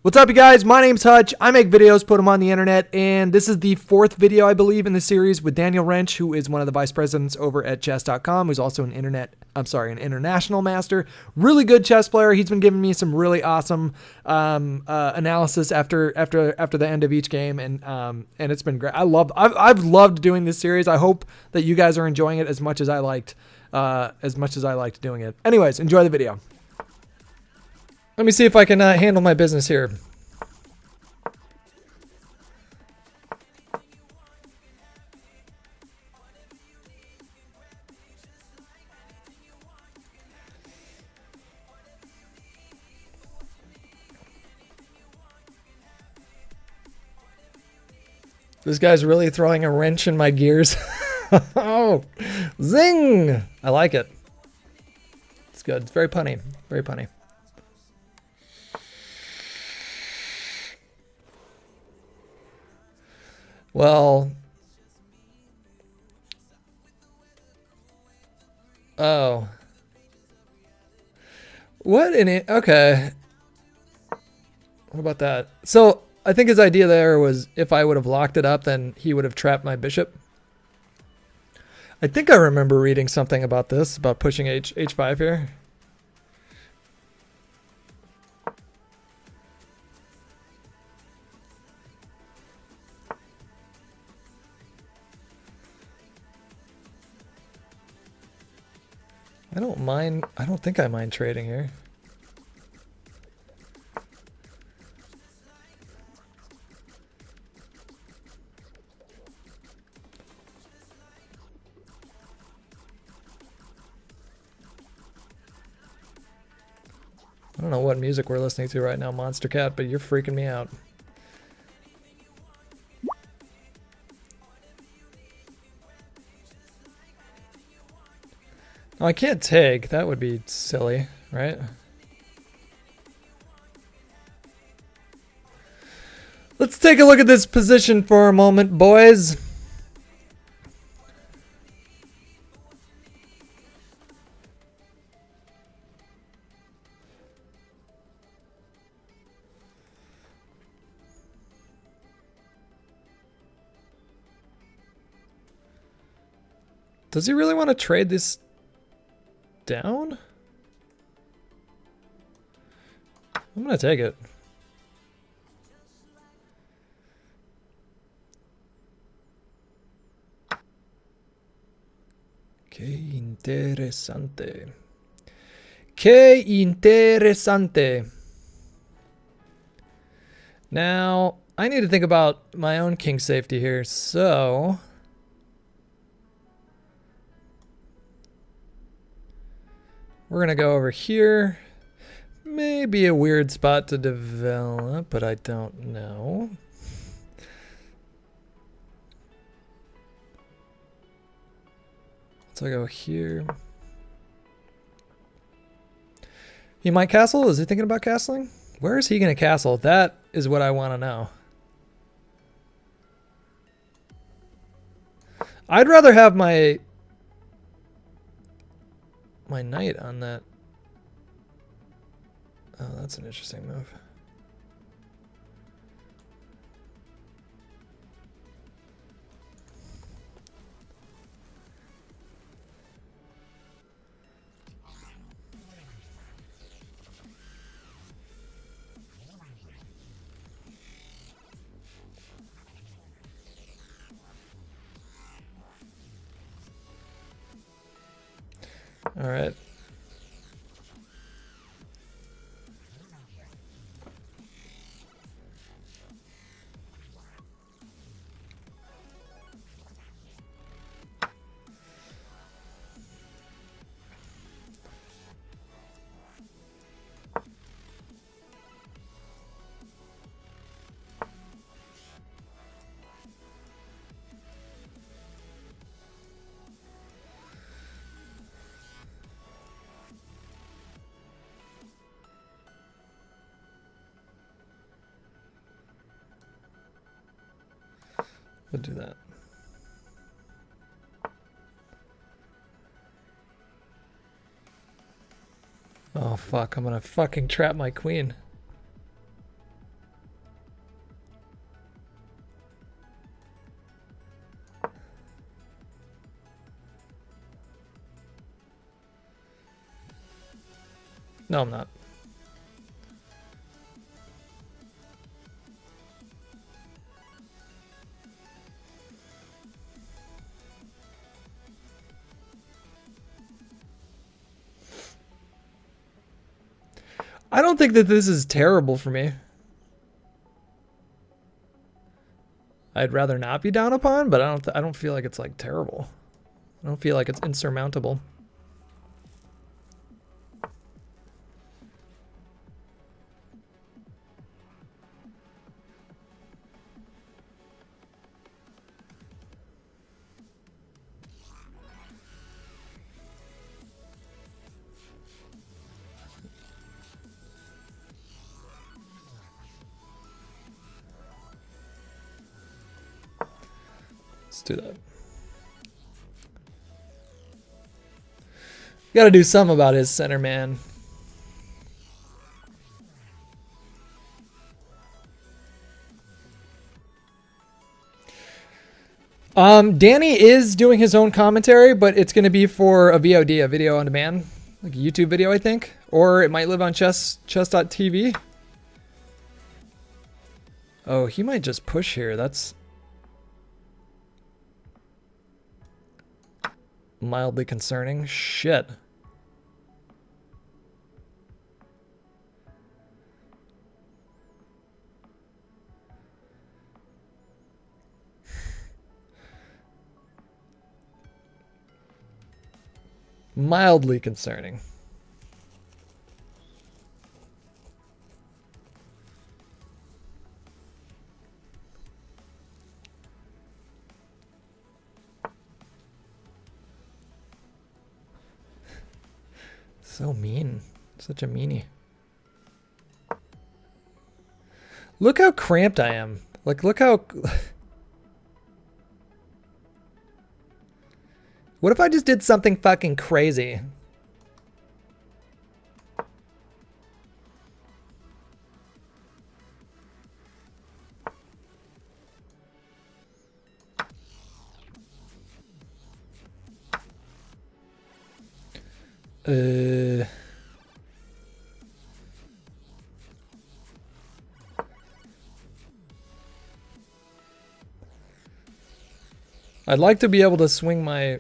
What's up, you guys? My name's Hutch. I make videos, put them on the internet, and this is the fourth video, I believe, in the series with Daniel RENSCH, who is one of the vice presidents over at chess.com, who's also an international master. Really good chess player. He's been giving me some really awesome analysis after the end of each game, and it's been great. I've loved doing this series. I hope that you guys are enjoying it as much as I liked doing it. Anyways, enjoy the video. Let me see if I can handle my business here. This guy's really throwing a wrench in my gears. Oh, zing! I like it. It's good. It's very punny. Very punny. Well, oh, what in it? Okay, what about that? So I think his idea there was if I would have locked it up, then he would have trapped my bishop. I think I remember reading something about this, about pushing h5 here. I don't mind. I don't think I mind trading here. I don't know what music we're listening to right now, Monster Cat, but you're freaking me out. Oh, I can't take. That would be silly, right? Let's take a look at this position for a moment, boys. Does he really want to trade this down? I'm gonna take it. Qué interesante. Qué interesante. Now, I need to think about my own king safety here, so we're gonna go over here. Maybe a weird spot to develop, but I don't know. So I go here. He might castle? Is he thinking about castling? Where is he gonna castle? That is what I want to know. I'd rather have my knight on that. Oh, that's an interesting move. All right. We'll do that. Oh fuck, I'm gonna fucking trap my queen. No, I'm not. I don't think that this is terrible for me. I'd rather not be down upon, but I don't feel like it's like terrible. I don't feel like it's insurmountable. Let's do that. Got to do something about his center, man. Danny is doing his own commentary, but it's going to be for a VOD, a video on demand, like a YouTube video, I think, or it might live on chess.tv. Oh, he might just push here. That's mildly concerning. Shit. Mildly concerning. So mean. Such a meanie. Look how cramped I am. Like, look how... What if I just did something fucking crazy? I'd like to be able to swing my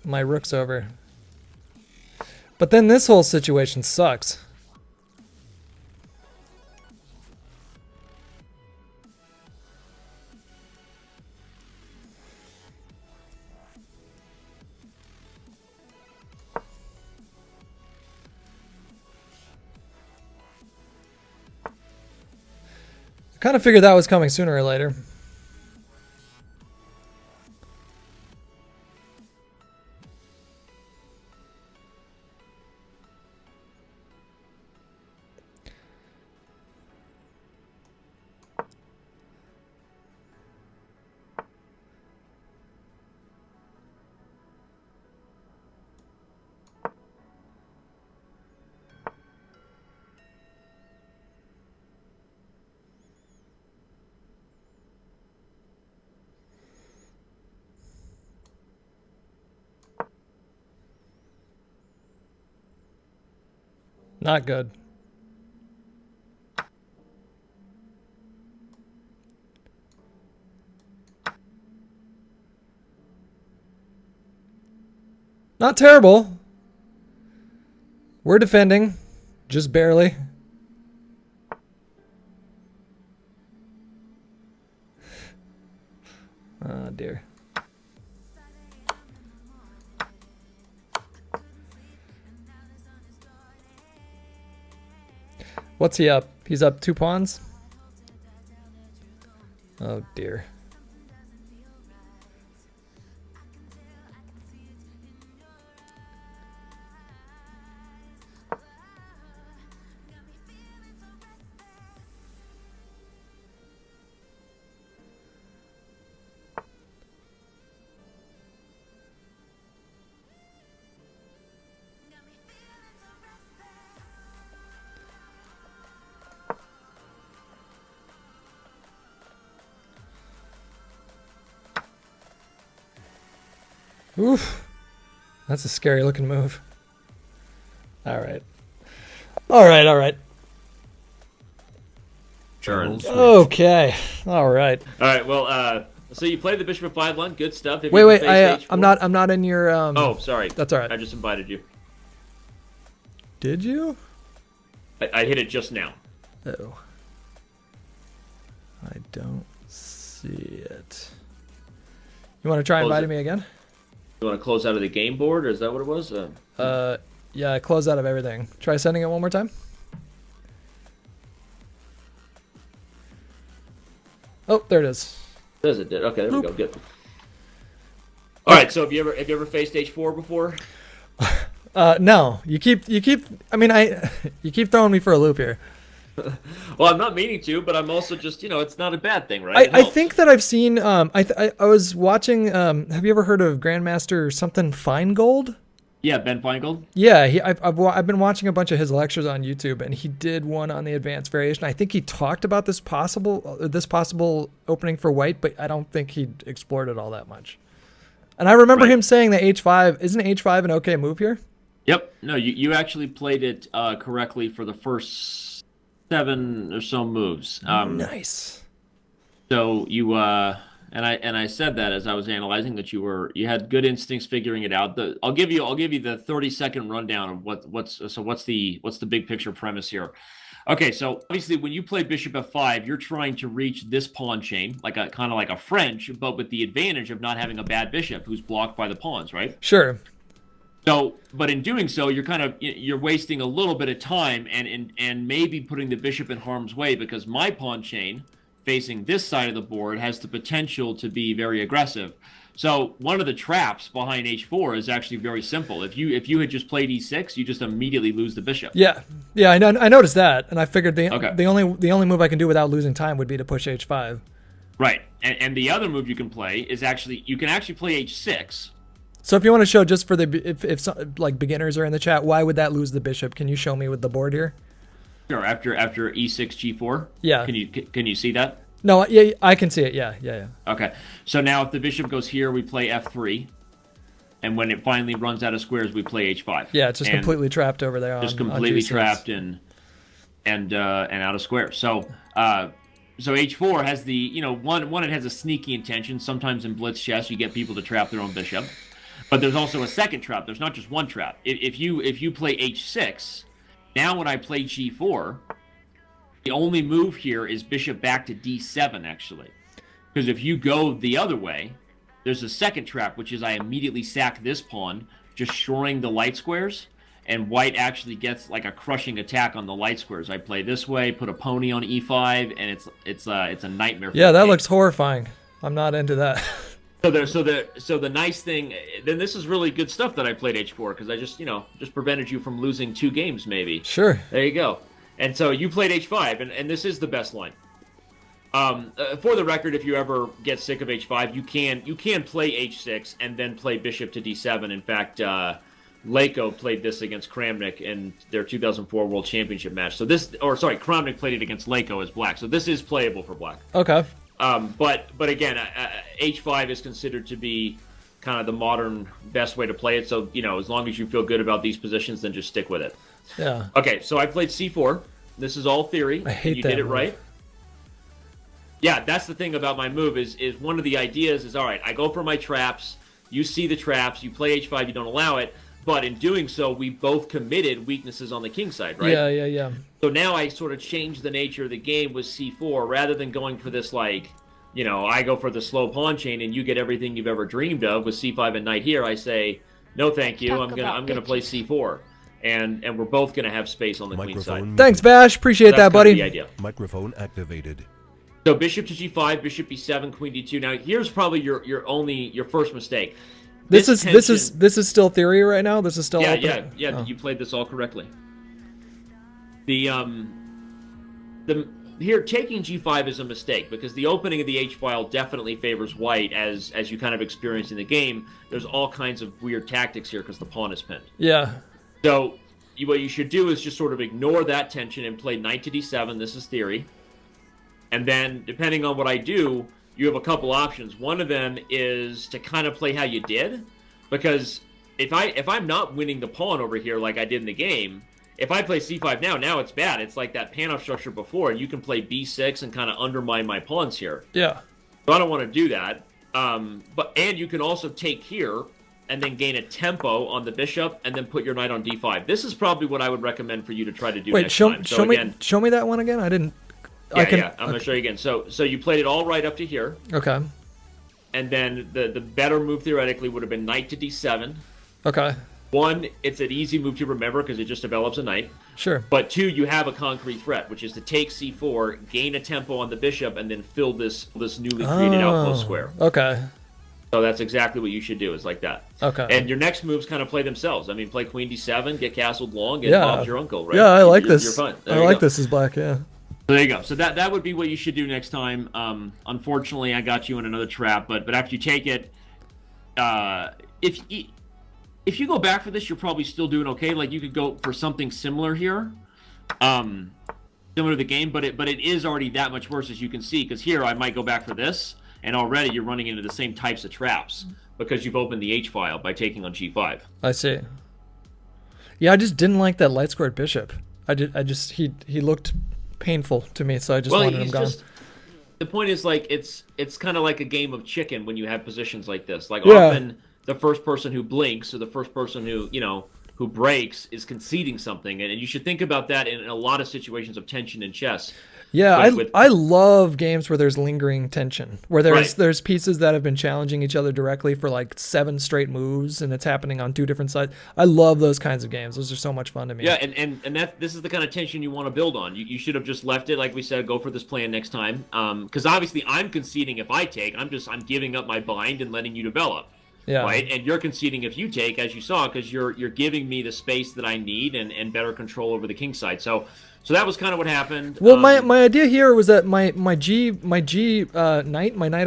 rooks over. But then this whole situation sucks. I kind of figured that was coming sooner or later. Not good. Not terrible. We're defending, just barely. Oh dear. What's he up? He's up 2 pawns? Oh dear. Oof. That's a scary looking move. All right. All right, all right. Turns. Okay, all right. All right. Well, so you played the bishop of 5-1. Good stuff. Have you Wait, ever wait. faced H4? I'm not in your. Oh, sorry. That's all right. I just invited you. Did you? I hit it just now. Oh. I don't see it. You want to try inviting me again? You want to close out of the game board, or is that what it was? Yeah, close out of everything. Try sending it one more time. Oh, there it is. Does it? Did. Okay, there we go. Good. All right. So have you ever faced H4 before? No. You keep. I mean, you keep throwing me for a loop here. Well, I'm not meaning to, but I'm also just, it's not a bad thing, right? I think that I've seen. I was watching. Have you ever heard of Grandmaster something Feingold? Yeah, Ben Feingold. Yeah, I've been watching a bunch of his lectures on YouTube, and he did one on the advanced variation. I think he talked about this possible opening for white, but I don't think he explored it all that much. And I remember him saying that H5 isn't H5 an okay move here. Yep. No, you actually played it correctly for the first 7 or so moves. Nice. So you and I said that as I was analyzing that you had good instincts figuring it out. I'll give you the 30-second rundown of what's the big picture premise here. Okay, so obviously when you play bishop f5, you're trying to reach this pawn chain like a French, but with the advantage of not having a bad bishop who's blocked by the pawns, right? Sure. So, but in doing so, you're wasting a little bit of time and maybe putting the bishop in harm's way, because my pawn chain facing this side of the board has the potential to be very aggressive. So one of the traps behind h4 is actually very simple. If you had just played e6, you just immediately lose the bishop. Yeah, I noticed that, and I figured the only move I can do without losing time would be to push h5. Right, and the other move you can play is you can actually play h6. So if you want to show, just for if like beginners are in the chat, why would that lose the bishop? Can you show me with the board here? Sure. After e6 g4. Yeah. Can you see that? No. Yeah, I can see it. Yeah. Okay. So now if the bishop goes here, we play f3, and when it finally runs out of squares, we play h5. Yeah, it's just completely trapped over there. Just completely trapped and out of squares. So h4 has the one it has a sneaky intention. Sometimes in blitz chess you get people to trap their own bishop, but there's also a second trap. There's not just one trap. If you play h6. Now when I play g4, the only move here is bishop back to d7, actually. Because if you go the other way, there's a second trap, which is I immediately sack this pawn, just shoring the light squares, and white actually gets like a crushing attack on the light squares. I play this way, put a pony on e5, and it's a nightmare. Yeah, that looks horrifying. I'm not into that. So the nice thing, then this is really good stuff that I played h4, because I just prevented you from losing 2 games maybe. Sure. There you go. And so you played h5, and this is the best line. For the record, if you ever get sick of h5, you can play h6 and then play bishop to d7. In fact, Leko played this against Kramnik in their 2004 World Championship match. So Kramnik played it against Leko as black. So this is playable for black. Okay. But again, h5 is considered to be kind of the modern best way to play it. So, as long as you feel good about these positions, then just stick with it. Yeah. Okay, so I played c4. This is all theory. I hate you that did it move. right. Yeah, that's the thing about my move is one of the ideas is, all right, I go for my traps. You see the traps. You play h5. You don't allow it. But in doing so, we both committed weaknesses on the king side, right? Yeah. So now I sort of changed the nature of the game with c4 rather than going for this I go for the slow pawn chain and you get everything you've ever dreamed of with c5 and knight here. I say, no, thank you. I'm gonna play c4, and we're both gonna have space on the queen side. Thanks, Vash. Appreciate that, buddy. The idea. Microphone activated. So bishop to g5, bishop e7, queen d2. Now here's probably your first mistake. This is still theory right now. This is still yeah. Oh. You played this all correctly. Here taking g5 is a mistake because the opening of the h file definitely favors white as you kind of experience in the game. There's all kinds of weird tactics here because the pawn is pinned. Yeah. So what you should do is just sort of ignore that tension and play knight to d7. This is theory. And then depending on what I do, you have a couple options. One of them is to kind of play how you did, because if I'm not winning the pawn over here like I did in the game, if I play c5 now it's bad. It's like that pan-off structure before, and you can play b6 and kind of undermine my pawns here. Yeah. So I don't want to do that. And you can also take here and then gain a tempo on the bishop and then put your knight on d5. This is probably what I would recommend for you to try to do next time. So show me that one again. I didn't. Yeah, I'm going to show you again. So you played it all right up to here. Okay. And then the better move theoretically would have been knight to d7. Okay. One, it's an easy move to remember because it just develops a knight. Sure. But two, you have a concrete threat, which is to take c4, gain a tempo on the bishop, and then fill this newly created outpost square. Okay. So that's exactly what you should do, is like that. Okay. And your next moves kind of play themselves. I mean, play queen d7, get castled long, and Bob's your uncle, right? Yeah, I like this. You're fine. I like this as black, yeah. So there you go. So that would be what you should do next time. Unfortunately, I got you in another trap, but after you take it, if you go back for this, you're probably still doing okay. Like, you could go for something similar here, similar to the game, but it is already that much worse, as you can see, because here I might go back for this, and already you're running into the same types of traps because you've opened the H file by taking on g5. I see. Yeah, I just didn't like that light squared bishop. He looked painful to me, so I just wanted him gone. The point is, like, it's kind of like a game of chicken when you have positions like this. Like, often the first person who blinks or the first person who breaks is conceding something, and you should think about that in a lot of situations of tension in chess. Yeah, I love games where there's lingering tension, where there's pieces that have been challenging each other directly for like 7 straight moves, and it's happening on 2 different sides. I love those kinds of games. Those are so much fun to me. Yeah, and this is the kind of tension you want to build on. You should have just left it, like we said, go for this plan next time. Because obviously I'm conceding if I take. I'm giving up my bind and letting you develop. Yeah. Right, and you're conceding if you take, as you saw, because you're giving me the space that I need and better control over the king side. So that was kind of what happened. Well, my idea here was that my knight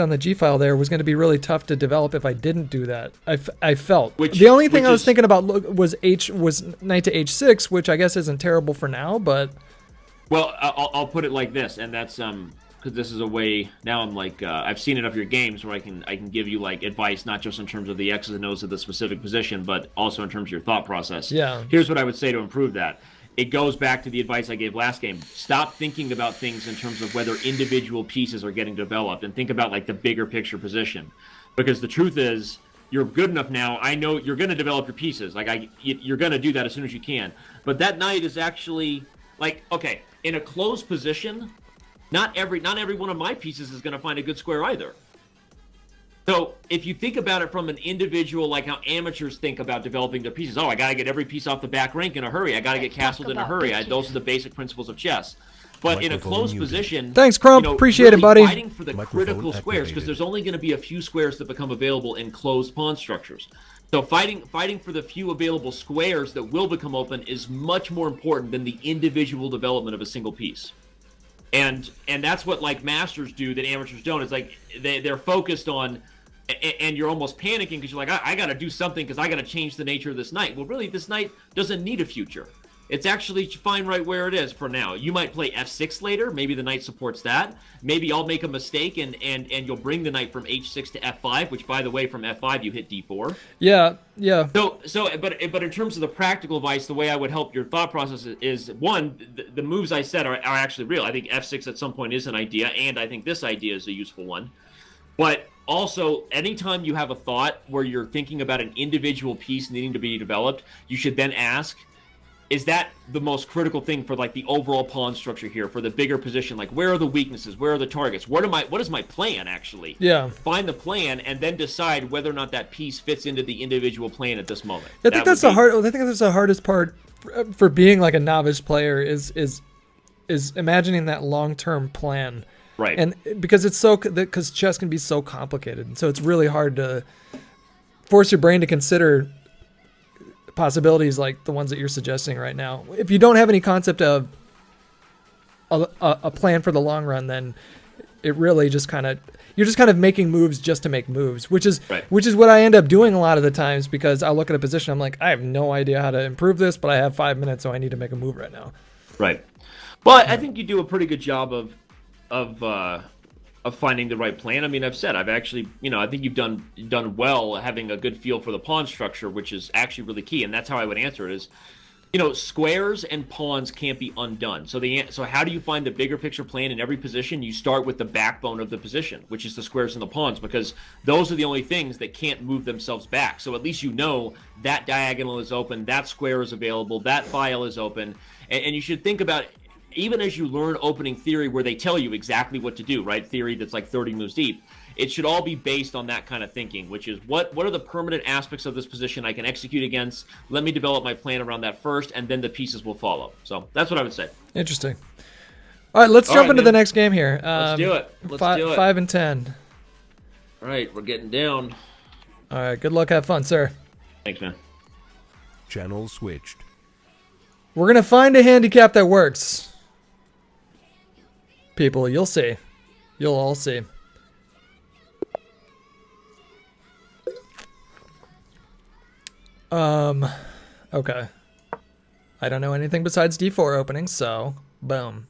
on the G file there was going to be really tough to develop if I didn't do that. I felt the only thing I was thinking about was knight to H6, which I guess isn't terrible for now, but well, I'll put it like this, and that's because this is a way now. I'm like I've seen enough of your games where I can give you like advice, not just in terms of the X's and O's of the specific position, but also in terms of your thought process. Yeah. Here's what I would say to improve that. It goes back to the advice I gave last game. Stop thinking about things in terms of whether individual pieces are getting developed, and think about like the bigger picture position. Because the truth is, you're good enough now. I know you're going to develop your pieces. Like you're going to do that as soon as you can. But that knight is actually like, okay, in a closed position, not every one of my pieces is going to find a good square either. So if you think about it from an individual, like how amateurs think about developing their pieces, I got to get every piece off the back rank in a hurry. I got to get castled in a hurry. Those are the basic principles of chess. But in a closed position, thanks, Crump. Appreciate really it, buddy. Fighting for the critical squares, because there's only going to be a few squares that become available in closed pawn structures. So fighting for the few available squares that will become open is much more important than the individual development of a single piece. And that's what like masters do that amateurs don't. It's like they're focused on. And you're almost panicking because you're like, I got to do something because I got to change the nature of this knight. Well, really, this knight doesn't need a future. It's actually fine right where it is for now. You might play f6 later. Maybe the knight supports that. Maybe I'll make a mistake and you'll bring the knight from h6 to f5, which, by the way, from f5 you hit d4. Yeah. But in terms of the practical advice, the way I would help your thought process is one, the moves I said are actually real. I think f6 at some point is an idea, and I think this idea is a useful one. But also, anytime you have a thought where you're thinking about an individual piece needing to be developed, you should then ask, is that the most critical thing for like the overall pawn structure here, for the bigger position? Like, where are the weaknesses? Where are the targets? What is my plan, actually? Yeah. Find the plan and then decide whether or not that piece fits into the individual plan at this moment. I think that's the hardest part for being like a novice player is imagining that long-term plan. Right. And because chess can be so complicated, and so it's really hard to force your brain to consider possibilities like the ones that you're suggesting right now. If you don't have any concept of a plan for the long run, then it really just you're just kind of making moves just to make moves, which is what I end up doing a lot of the times, because I look at a position, I'm like, I have no idea how to improve this, but I have 5 minutes, so I need to make a move right now. Right. Well, I think you do a pretty good job of finding the right plan. I mean, I've actually, I think you've done well having a good feel for the pawn structure, which is actually really key. And that's how I would answer it is, Squares and pawns can't be undone. So how do you find the bigger picture plan in every position? You start with the backbone of the position, which is the squares and the pawns, because those are the only things that can't move themselves back. So at least you know that diagonal is open, that square is available, that file is open, and you should think about, even as you learn opening theory where they tell you exactly what to do, right? Theory that's like 30 moves deep. It should all be based on that kind of thinking, which is what are the permanent aspects of this position I can execute against? Let me develop my plan around that first, and then the pieces will follow. So that's what I would say. Interesting. All right, let's jump into the next game here. Let's do it. Let's do it. 5 and 10. All right, we're getting down. All right, good luck. Have fun, sir. Thanks, man. Channel switched. We're going to find a handicap that works. People, you'll see. You'll all see. Okay. I don't know anything besides D4 openings, so boom.